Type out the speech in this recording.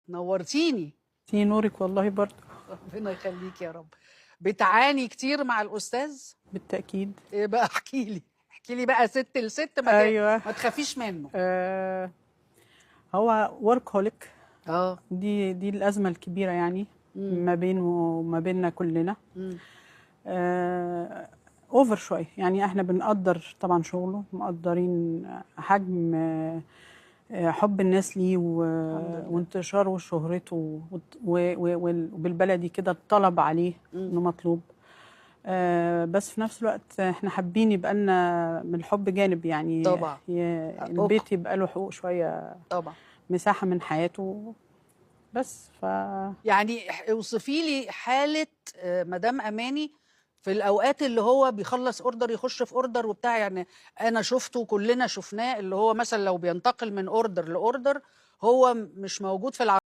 نورتيني. تي نورك والله برضو. ربنا يخليك يا رب. بتعاني كتير مع الأستاذ؟ بالتأكيد. إيه بقى؟ احكي لي بقى ست لست، أيوة. ما تخافيش منه. هو وركهوليك. اه دي الأزمة الكبيرة يعني ما بينه وما بيننا كلنا. اوفر شوية يعني. احنا بنقدر طبعا شغله، مقدرين حجم حب الناس ليه وانتشاره وشهرته وبالبلدي كده الطلب عليه انه مطلوب. بس في نفس الوقت احنا حابين يبقى لنا من الحب جانب يعني. طبعا البيت يبقى له حقوق شوية، طبعا مساحة من حياته. بس يعني اوصفي لي حالة مدام أماني في الأوقات اللي هو بيخلص اوردر يخش في اوردر وبتاع. يعني أنا شفته، كلنا شفناه، اللي هو مثلا لو بينتقل من اوردر لأوردر هو مش موجود في العربية.